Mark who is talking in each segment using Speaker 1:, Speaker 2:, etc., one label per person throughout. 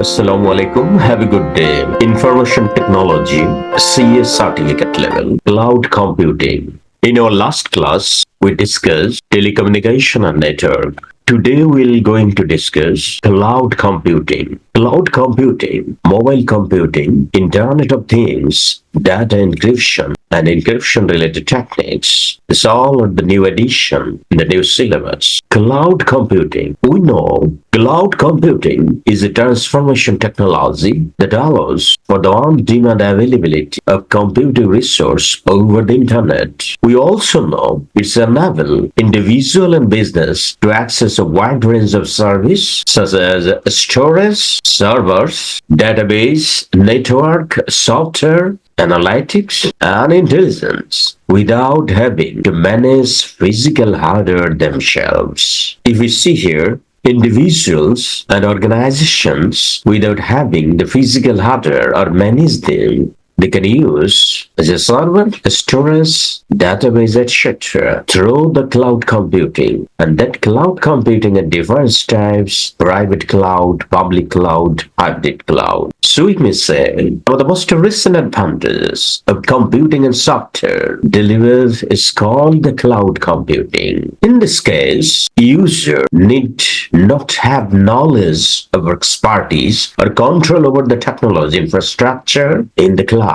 Speaker 1: Assalamu alaikum. Have a good day. Information technology, CS certificate level, cloud computing. In our last class, we discussed telecommunication and network. Today, we're going to discuss cloud computing. Cloud computing, mobile computing, Internet of Things, data encryption, and encryption related techniques. It's all of the new edition in the new syllabus. Cloud computing. We know cloud computing is a transformation technology that allows for the on-demand availability of computing resource over the internet. We also know it's enable individual and business to access a wide range of service such as storage, servers, database, network, software, analytics, and intelligence without having to manage physical hardware themselves. If we see here, individuals and organizations without having the physical hardware or manage them, they can use as a server, storage, database, etc. through the cloud computing. And that cloud computing at different types, private cloud, public cloud, hybrid cloud. So we may say one of the most recent advantages of computing and software delivered is called the cloud computing. In this case, user need not have knowledge or expertise or control over the technology infrastructure in the cloud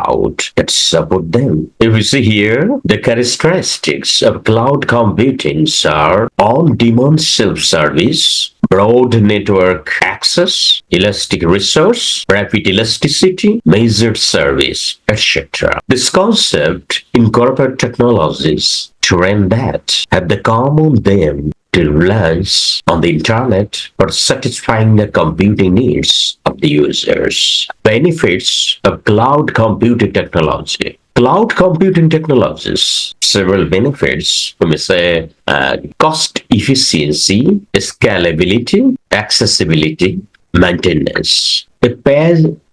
Speaker 1: that support them. If we see here, the characteristics of cloud computing are on-demand self-service, broad network access, elastic resource, rapid elasticity, measured service, etc. This concept incorporates technologies to run that have the common them to reliance on the internet for satisfying the computing needs of the users. Benefits of cloud computing technology. Cloud computing technologies, several benefits, we may say cost efficiency, scalability, accessibility, maintenance. It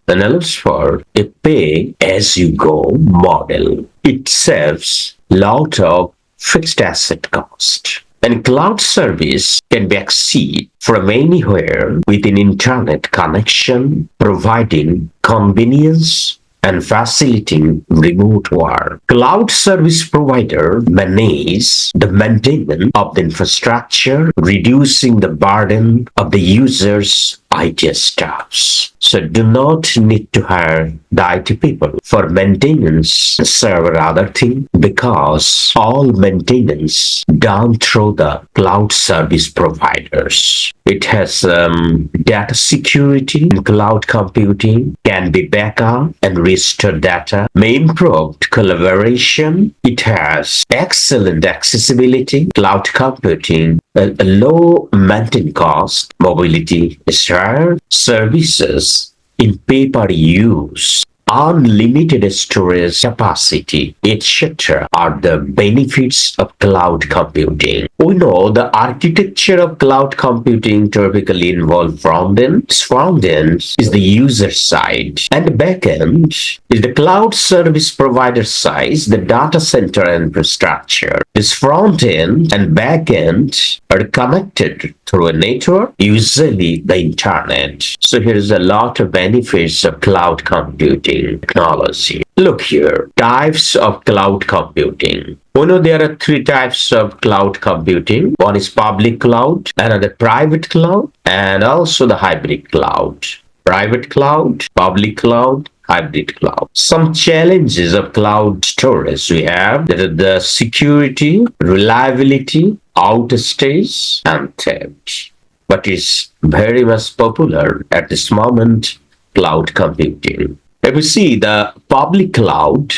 Speaker 1: allows for a pay-as-you-go model. It saves lot of fixed asset cost. And cloud service can be accessed from anywhere with an internet connection, providing convenience and facilitating remote work. Cloud service provider manage the maintenance of the infrastructure, reducing the burden of the users' IT staffs. So do not need to hire the IT people for maintenance, server, other thing, because all maintenance done through the cloud service providers. It has data security in cloud computing, can be backup and restore data, may improve collaboration. It has excellent accessibility, cloud computing, a low maintenance cost, mobility is rare, services in pay-per-use, unlimited storage capacity, etc. are the benefits of cloud computing. We know the architecture of cloud computing typically involves front end. Front end is the user side, and back end is the cloud service provider side, the data center infrastructure. This front end and back end are connected through a network, usually the internet. So here's a lot of benefits of cloud computing technology. Look here, types of cloud computing. We know there are three types of cloud computing. One is public cloud, another private cloud, and also the hybrid cloud. Private cloud, public cloud, hybrid cloud. Some challenges of cloud storage we have that are the security, reliability, outage, and theft. But is very much popular at this moment, cloud computing. If we see the public cloud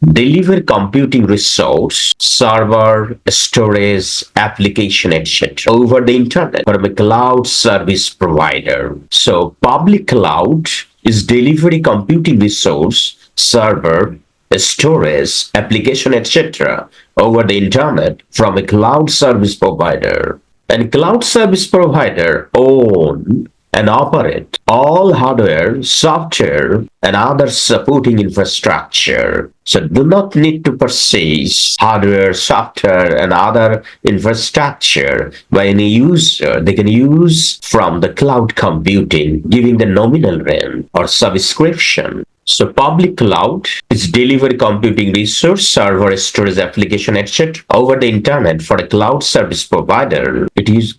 Speaker 1: deliver computing resource, server, storage, application, etc. over the internet from a cloud service provider. So public cloud is delivery computing resource, server, storage, application, etc. over the internet from a cloud service provider. And cloud service provider own and operate all hardware, software, and other supporting infrastructure. So do not need to purchase hardware, software, and other infrastructure by any user. They can use from the cloud computing, giving the nominal rent or subscription. So public cloud is delivery computing resource, server, storage, application, etc. over the internet for a cloud service provider.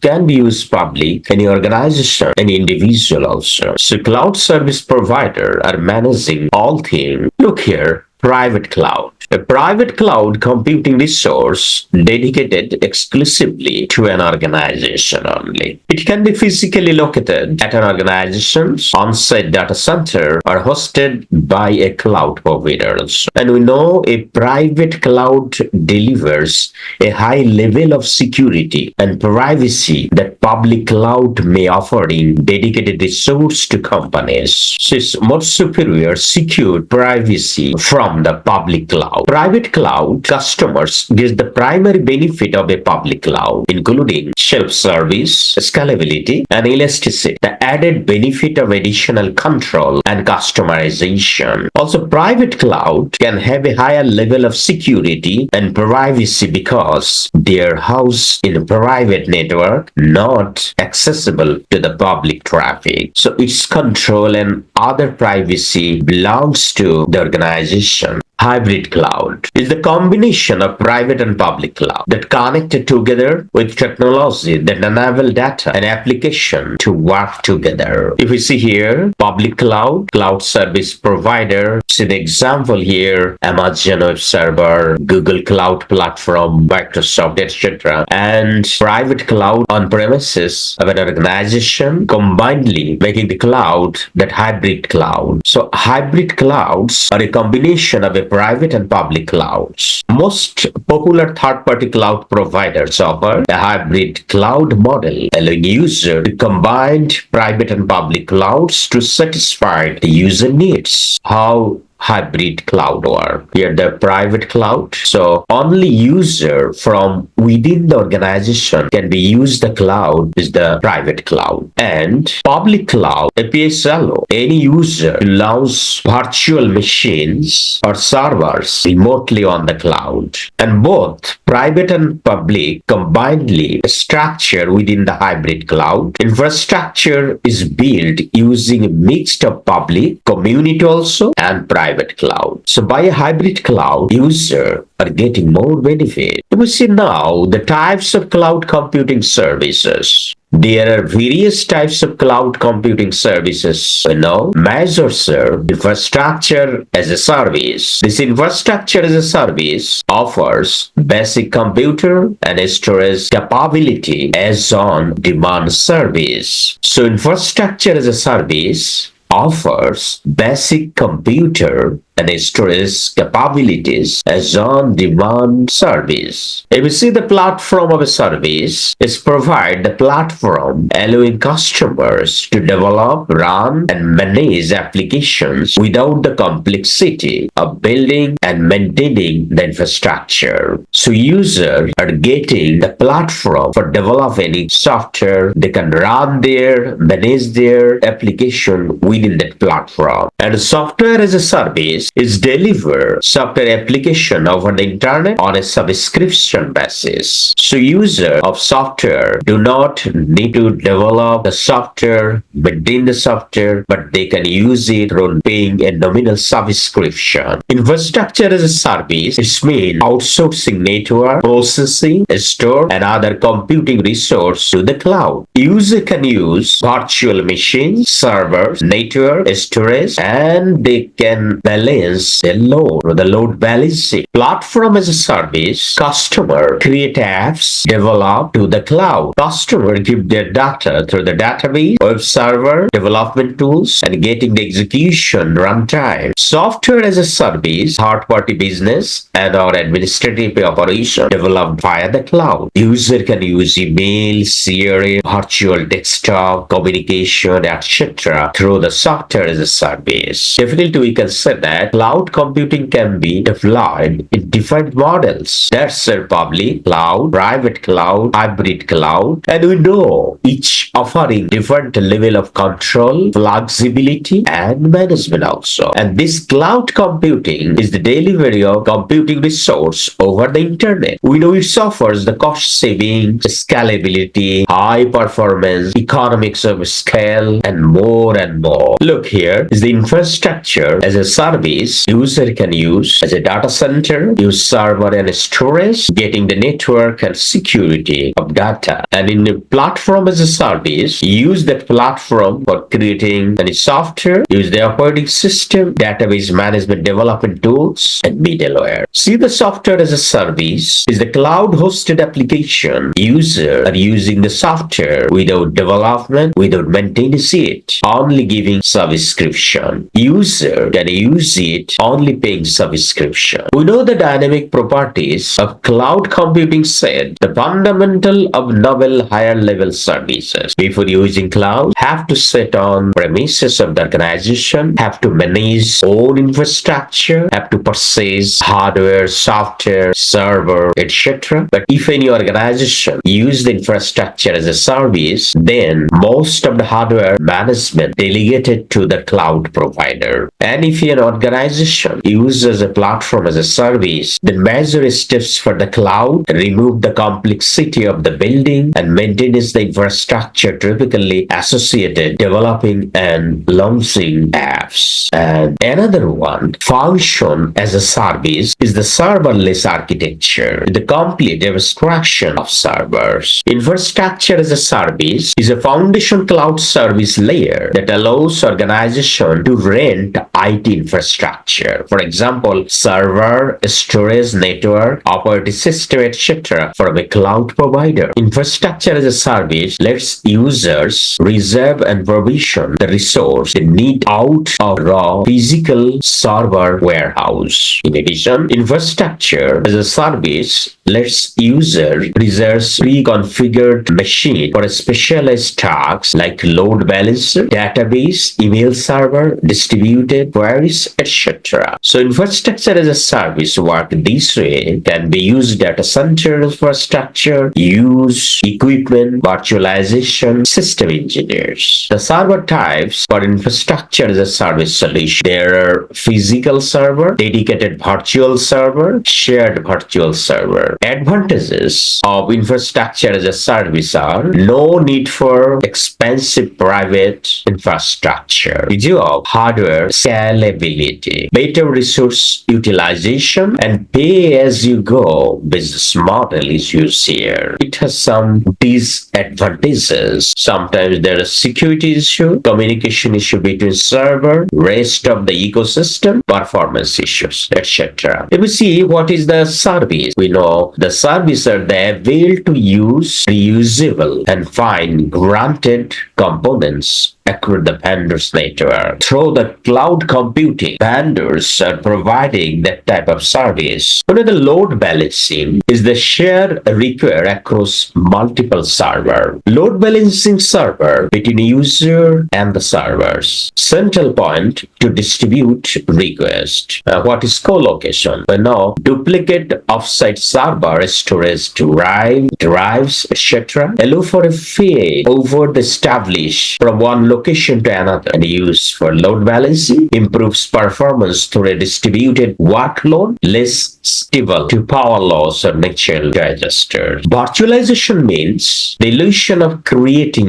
Speaker 1: Can be used public, any organization, any individual also. So cloud service provider are managing all things. Look here, private cloud. A private cloud computing resource dedicated exclusively to an organization only. It can be physically located at an organization's on-site data center or hosted by a cloud provider. And we know a private cloud delivers a high level of security and privacy that public cloud may offer in dedicated resource to companies. So it's more superior, secure privacy from the public cloud. Private cloud customers get the primary benefit of a public cloud, including self-service, scalability, and elasticity. The added benefit of additional control and customization. Also, private cloud can have a higher level of security and privacy because they are housed in a private network, not accessible to the public traffic. So its control and other privacy belongs to the organization. Hybrid cloud is the combination of private and public cloud that connected together with technology that enable data and application to work together. If we see here, public cloud, cloud service provider, see the example here, Amazon Web Server, Google Cloud Platform, Microsoft, etc. And private cloud on premises of an organization combinedly making the cloud that hybrid cloud. So hybrid clouds are a combination of a private and public clouds. Most popular third-party cloud providers offer a hybrid cloud model, allowing users to combine private and public clouds to satisfy the user needs. How hybrid cloud work? Here the private cloud. So only user from within the organization can be used the cloud is the private cloud. And public cloud, API-shallow, any user allows virtual machines or servers remotely on the cloud. And both private and public combinedly structure within the hybrid cloud. Infrastructure is built using a mix of public, community also, and private cloud. So by a hybrid cloud, users are getting more benefit. We see now the types of cloud computing services. There are various types of cloud computing services. Major serve infrastructure as a service. This infrastructure as a service offers basic computer and storage capability as on demand service. So infrastructure as a service offers basic computer and storage capabilities as on-demand service. If we see the platform of a service, is provide the platform allowing customers to develop, run, and manage applications without the complexity of building and maintaining the infrastructure. So users are getting the platform for developing software. They can run their, manage their application within that platform. And software as a service is deliver software application over the internet on a subscription basis. So user of software do not need to develop the software within the software, but they can use it through paying a nominal subscription. Infrastructure as a service is mean outsourcing network, processing, store, and other computing resource to the cloud. User can use virtual machines, servers, network, storage, and they can balance the load balancing. Platform as a service, customer create apps, develop to the cloud. Customer give their data through the database, web server, development tools, and getting the execution runtime. Software as a service, third-party business and or administrative operation developed via the cloud. User can use email, CRM, virtual desktop, communication, etc. through the software as a service. Definitely we can say that that cloud computing can be deployed in different models. That's a public cloud, private cloud, hybrid cloud, and we know each offering different level of control, flexibility, and management also. And this cloud computing is the delivery of computing resource over the internet. We know it offers the cost saving, scalability, high performance, economics of scale, and more and more. Look, here is the infrastructure as a service user can use as a data center, use server and storage, getting the network and security of data. And in the platform as a service, use that platform for creating any software, use the operating system, database management development tools, and middleware. See, the software as a service is the cloud hosted application. User are using the software without development, without maintenance it, only giving subscription. User can use it only paying subscription. We know the dynamic properties of cloud computing said the fundamental of novel higher level services. Before using cloud, have to set on premises of the organization, have to manage own infrastructure, have to purchase hardware, software, server, etc. But if any organization use the infrastructure as a service, then most of the hardware management delegated to the cloud provider. And if an organization uses a platform as a service, then major steps for the cloud remove the complexity of the building and maintains the infrastructure typically associated developing and launching apps. And another one, function as a service, is the serverless architecture, the complete abstraction of servers. Infrastructure as a service is a foundation cloud service layer that allows organization to rent IT infrastructure. For example, server, storage, network, operating system, etc. from a cloud provider. Infrastructure as a service lets users reserve and provision the resource they need out of raw physical server warehouse. In addition, infrastructure as a service lets user reserve pre-configured machine for specialized tasks like load balancer, database, email server, distributed queries, etc. So infrastructure as a service work this way: can be used data center infrastructure, use equipment, virtualization, system engineers. The server types for infrastructure as a service solution: there are physical server, dedicated virtual server, shared virtual server. Advantages of infrastructure as a service are no need for expensive private infrastructure, of hardware scalability, better resource utilization, and pay-as-you-go business model is used here. It has some disadvantages. Sometimes there is security issue, communication issue between server, rest of the ecosystem, performance issues, etc. If we see what is the service, we know the service are the ability to use reusable and find granted components across the vendor's network. Through the cloud computing, vendors are providing that type of service. The load balancing is the share required across multiple servers. Load balancing server between user and the servers. Central point to distribute request. What is co-location? Now, duplicate offsite server storage drives, etc. allow for a fade over the established from one location to another, and used for load balancing improves performance through a distributed workload, less stable to power loss or natural disasters. Virtualization means the illusion of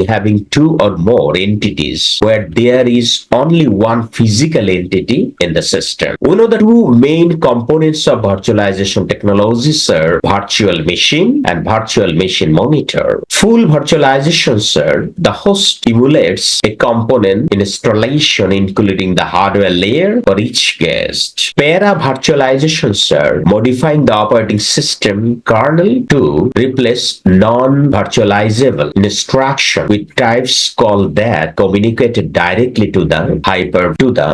Speaker 1: having two or more entities where there is only one physical entity in the system. We know the two main components of virtualization technologies are virtual machine and virtual machine monitor. Full virtualization, sir, the host emulates a component installation including the hardware layer for each guest. Para virtualization, sir, modifying the operating system kernel to replace non-virtualizable instruction with types called that communicated directly to the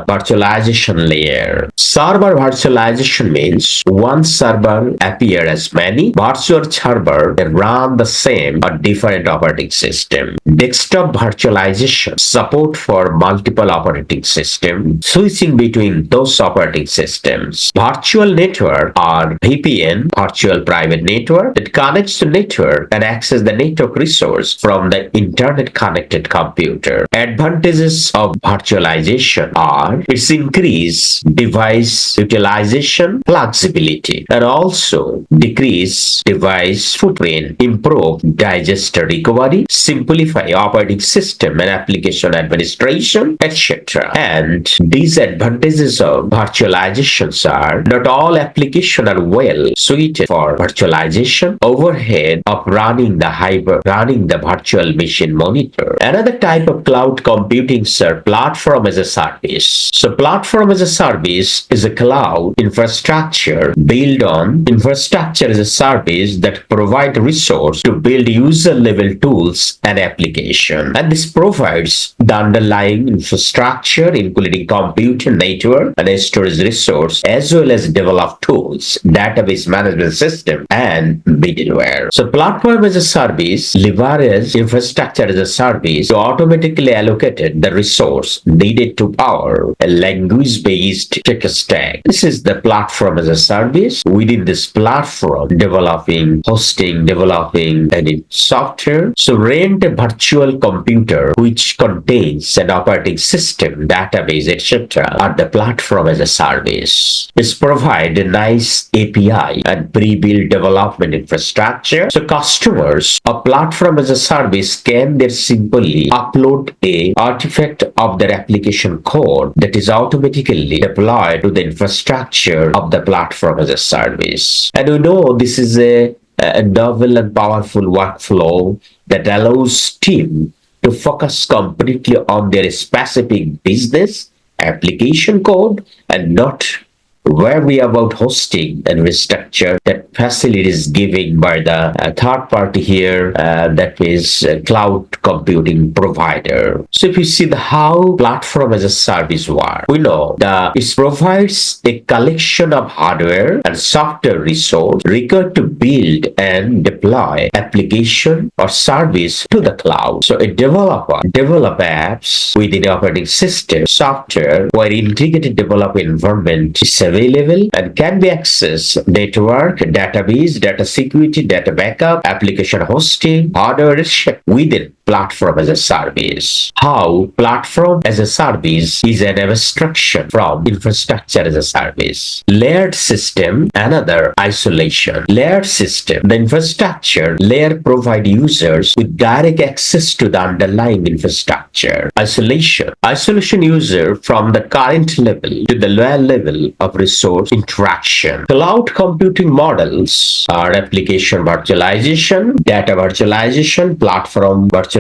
Speaker 1: virtualization layer. Server virtualization means one server appear as many virtual servers that run the same or different operating system. Desktop virtualization support for multiple operating systems, switching between those operating systems. Virtual network or VPN, virtual private network, that connects to network and access the network resource from the internet connected computer. Advantages of virtualization are its increase device utilization, flexibility, and also decrease device footprint, improve digester recovery, simplify operating system and application administration, etc. And disadvantages of virtualizations are not all applications are well suited for virtualization, overhead of running the virtual machine monitor. Another type of cloud computing is platform as a service. So platform as a service is a cloud infrastructure built on infrastructure as a service that provide resource to build user level tools and application. And this provides the underlying infrastructure including computer network and storage resource as well as develop tools, database management system and middleware. So platform as a service leverages infrastructure as a service to automatically allocate the resource needed to power a language-based tech stack. This is the platform as a service. Within this platform, developing, hosting, developing any software. So rent a virtual computer which contains an operating system, database, etc. at the platform as a service. It's provide a nice API and pre-built development infrastructure. So customers of platform as a service can then simply upload a artifact of their application code that is automatically deployed to the infrastructure of the platform as a service. And we know this is a novel and powerful workflow that allows team to focus completely on their specific business application code and not worry about hosting and restructure that facilities given by the third party here, that is cloud computing provider. So if you see how platform as a service work, we know that it provides a collection of hardware and software resource required to build and deploy application or service to the cloud. So a developer develop apps within the operating system software where integrated development environment is available and can be accessed network, database, data security, data backup, application hosting, hardware within platform as a service. How platform as a service is an abstraction from infrastructure as a service. Layered system, another isolation. Layered system, the infrastructure layer provide users with direct access to the underlying infrastructure. Isolation user from the current level to the lower level of resource interaction. Cloud computing models are application virtualization, data virtualization, platform virtualization,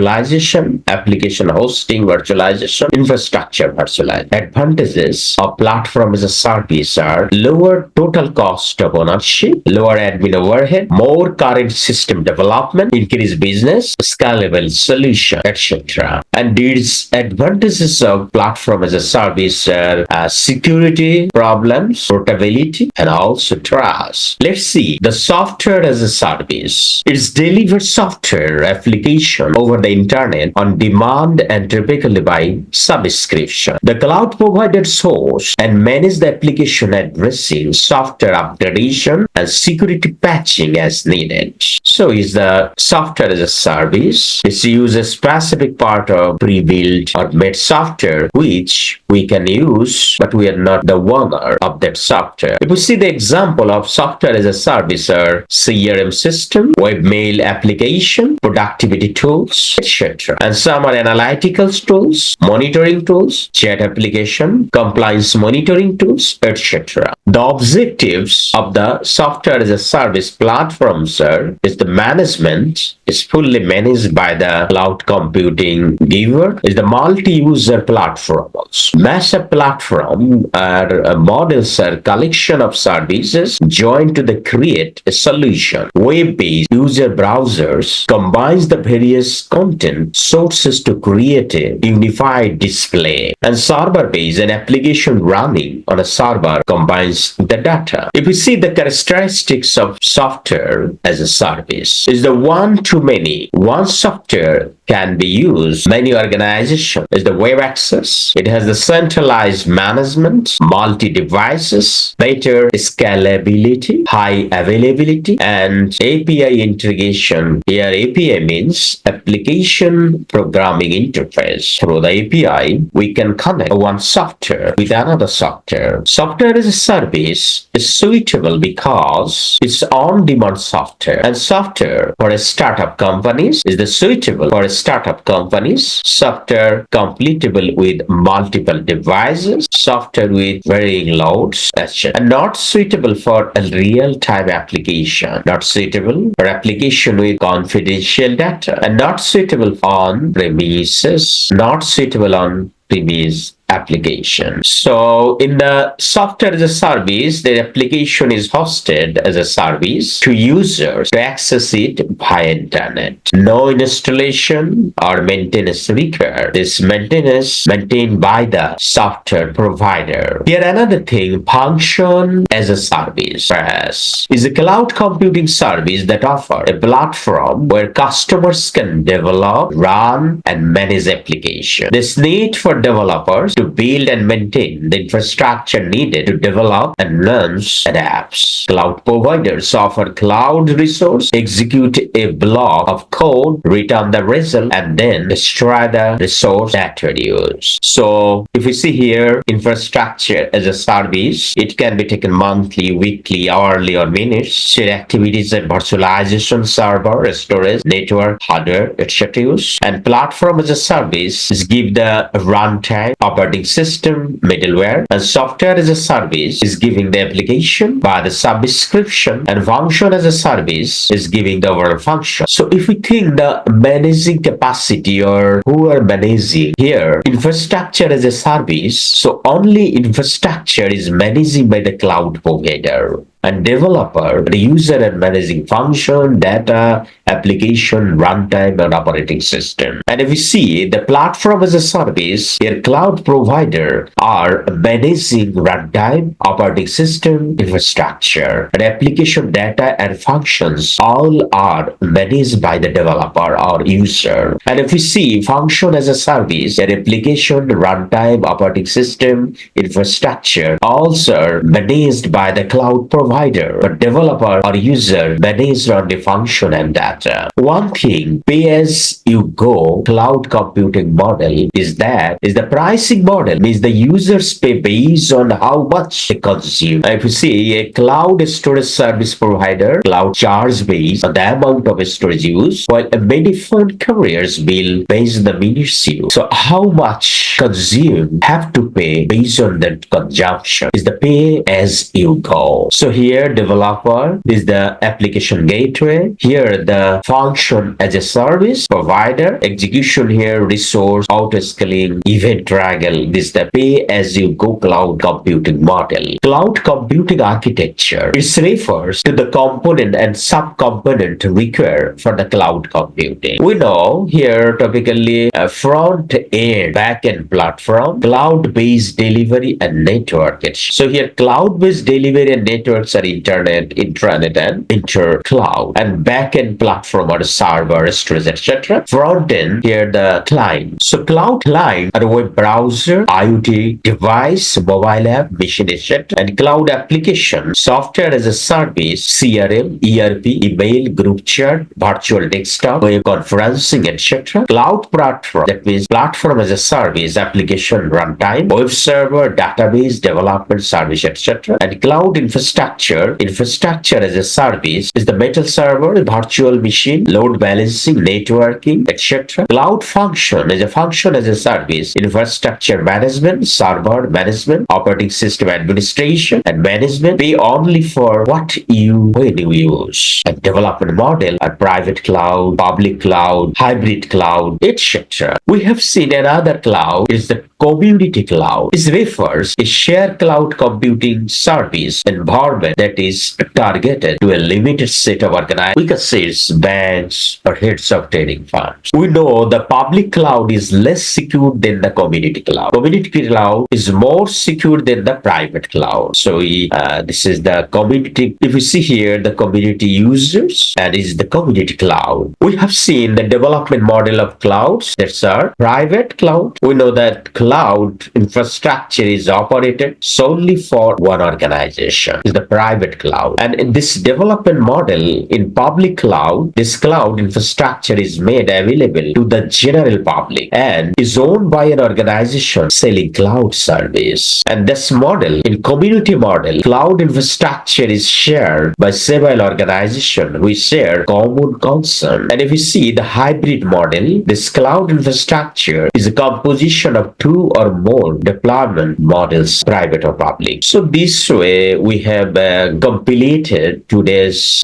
Speaker 1: application hosting virtualization, infrastructure virtualization. Advantages of platform as a service are lower total cost of ownership, lower admin overhead, more current system development, increased business, scalable solution, etc. And these advantages of platform as a service are security problems, portability, and also trust. Let's see the software as a service. It's delivered software application over the internet on demand and typically by subscription. The cloud provider source and manage the application addressing software upgradation and security patching as needed. So is the software as a service. It's use a specific part of pre-built or made software which we can use, but we are not the owner of that software. If we see the example of software as a service are CRM system, webmail application, productivity tools, etc. And some are analytical tools, monitoring tools, chat application, compliance monitoring tools, etc. The objectives of the software as a service platforms are is the management is fully managed by the cloud computing giver, is the multi-user platform also. Massive platform models are collection of services joined to the create a solution. Web-based user browsers combines the various content sources to create a unified display, and server-based an application running on a server combines the data. If we see the characteristics of software as a service, is the one-to-many. One software can be used many organizations. Is the web access. It has the centralized management, multi-devices, better scalability, high availability, and API integration. Here API means application programming interface. Through the API, we can connect one software with another software. Software as a service is suitable because it's on-demand software, and software for a startup companies is the suitable for a startup companies, software completable with multiple devices, software with varying loads, etc. And not suitable for a real-time application, not suitable for application with confidential data, and not suitable on premises, not suitable on premise application. So in the software as a service, the application is hosted as a service to users to access it via internet. No installation or maintenance required. This maintenance maintained by the software provider. Here another thing, function as a service perhaps is a cloud computing service that offers a platform where customers can develop, run, and manage applications. This need for developers to build and maintain the infrastructure needed to develop and launch apps. Cloud providers offer cloud resource, execute a block of code, return the result, and then destroy the resource that reduced. So if we see here, infrastructure as a service, it can be taken monthly, weekly, hourly, or minutes. Share activities and virtualization, server, storage, network, hardware, etc. And platform as a service is give the runtime, operating system, middleware, and software as a service is giving the application by the subscription, and function as a service is giving the overall function. So if we think the managing capacity or who are managing here, infrastructure as a service, so only infrastructure is managing by the cloud provider, and developer, the user and managing function, data, application, runtime, and operating system. And if we see the platform as a service, here cloud provider are managing runtime, operating system, infrastructure, and application data and functions all are managed by the developer or user. And if we see function as a service, an application, runtime, operating system, infrastructure also are managed by the cloud provider, but developer or user managed on the function and data. One thing, pay-as-you-go cloud computing model is the pricing model, means the users pay based on how much they consume. If you see a cloud storage service provider, cloud charge based on the amount of storage used, while many phone carriers bill based on the minutes used. So how much consumed have to pay based on the consumption is the pay-as-you-go. So here developer is the application gateway, here the function as a service provider, execution here resource, auto-scaling, event triangle. This is the pay-as-you-go cloud computing model. Cloud computing architecture, it refers to the component and sub-component required for the cloud computing. We know here typically a front-end, back-end platform, cloud-based delivery and network. So here cloud-based delivery and networks are internet, intranet, and inter-cloud, and back-end platform or server, storage, etc. Front-end here the client. So cloud client are web browser, IoT device, mobile app, machine, etc. And cloud application, software as a service, CRM, ERP, email, group chat, virtual desktop, web conferencing, etc. Cloud platform, that means platform as a service, application runtime, web server, database, development service, etc. And cloud infrastructure infrastructure as a service is the metal server, virtual machine, load balancing, networking, etc. Cloud function is a function as a service, infrastructure management, server management, operating system administration and management. Pay only for what you when you use. A development model are private cloud, public cloud, hybrid cloud, etc. We have seen another cloud is the community cloud. This refers a shared cloud computing service environment that is targeted to a limited set of organizations. We can say it's banks or heads of trading firms. We know the public cloud is less secure than the community cloud. Community cloud is more secure than the private cloud. So this is the community. If you see here, the community users, that is the community cloud. We have seen the development model of clouds. That's our private cloud. We know that cloud infrastructure is operated solely for one organization. It's the private cloud. And in this development model in public cloud, this cloud infrastructure is made available to the general public and is owned by an organization selling cloud service. And this model, in community model, cloud infrastructure is shared by several organizations who share common concern. And if you see the hybrid model, this cloud infrastructure is a composition of two or more deployment models, private or public. So this way we have completed today's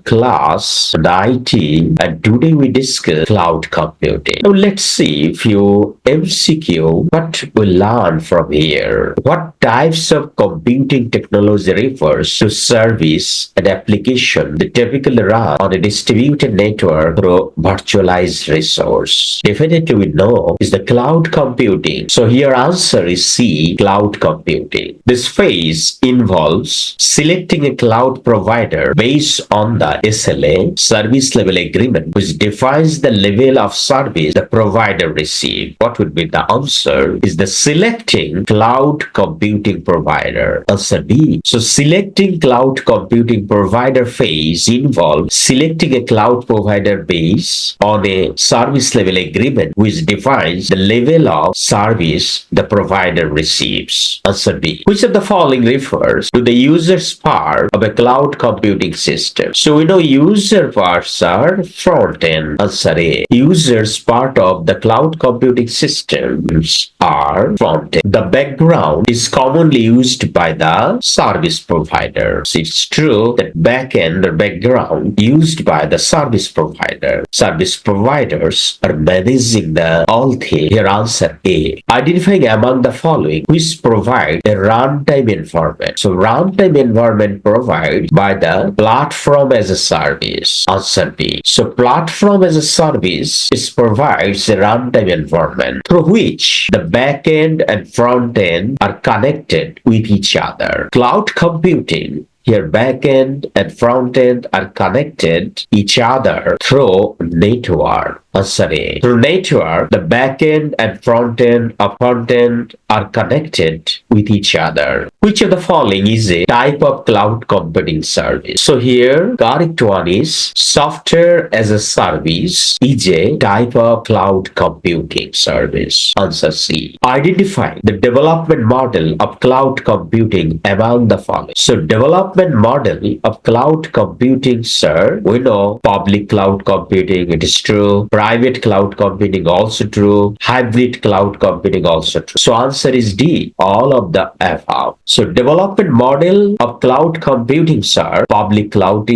Speaker 1: class on IT, and today we discuss cloud computing. Now let's see a few MCQ what we learn from here. What types of computing technology refers to service and application that typically run on a distributed network through virtualized resource? Definitely we know is the cloud computing. So here answer is C, cloud computing. This phase involves selecting a cloud provider based on the SLA, service level agreement, which defines the level of service the provider receives. What would be the answer? Is the selecting cloud computing provider. Answer B. So selecting cloud computing provider phase involves selecting a cloud provider based on a service level agreement which defines the level of service the provider receives. Answer B. Which of the following refers to the user's part of a cloud computing system? So we know user parts are front end. Answer A. Users part of the cloud computing systems are front end. The background is commonly used by the service provider. So it's true that back end or background used by the service provider. Service providers are managing the all things. Here answer A. Identifying among the following which provide a runtime environment. So runtime environment provided by the platform as a service. Answer B. So platform as a service provides a runtime environment through which the back end and front end are connected with each other. Cloud computing, here back end and front end are connected each other through network. Answer A. Through network, the back end and front end are connected with each other. Which of the following is a type of cloud computing service? So here, correct one is software as a service is a type of cloud computing service. Answer C. Identify the development model of cloud computing among the following. So development model of cloud computing, sir, we know public cloud computing, it is true. Private cloud computing also true. Hybrid cloud computing also true. So answer is D, all of the above. So development model of cloud computing, sir, public cloud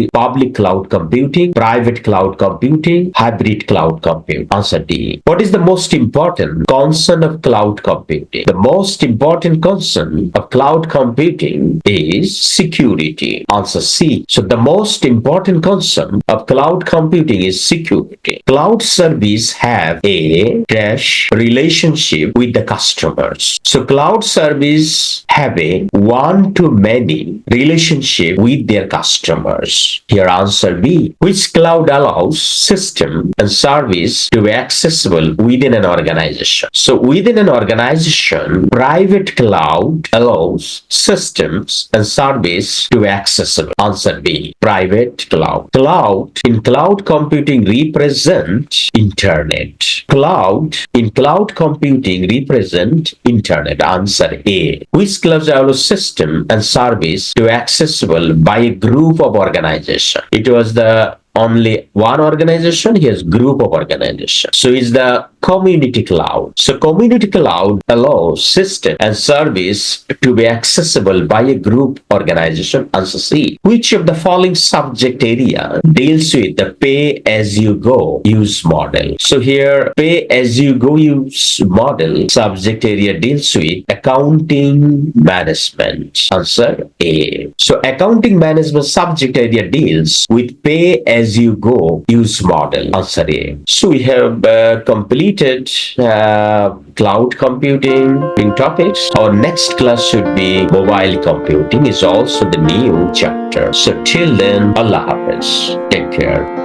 Speaker 1: computing, private cloud computing, hybrid cloud computing. Answer D. What is the most important concern of cloud computing? The most important concern of cloud computing is security. Answer C. So the most important concern of cloud computing is security. Cloud service have a dash relationship with the customers. So cloud service have a one-to-many relationship with their customers. Here answer B. Which cloud allows system and service to be accessible within an organization? So within an organization, private cloud allows systems and service to be accessible. Answer B. Private cloud. Cloud in cloud computing represent Internet. Cloud. In cloud computing represent internet. Answer A. Which clouds allow system and service to accessible by a group of organization. It was the only one organization, he has group of organization. So is the community cloud. So community cloud allows system and service to be accessible by a group organization. Answer C. Which of the following subject area deals with the pay as you go use model? So here pay as you go use model subject area deals with accounting management. Answer A. So accounting management subject area deals with pay as you go use model. Answer A. So we have completed cloud computing topics. Our next class should be mobile computing, is also the new chapter. So till then, Allah Hafiz. Take care.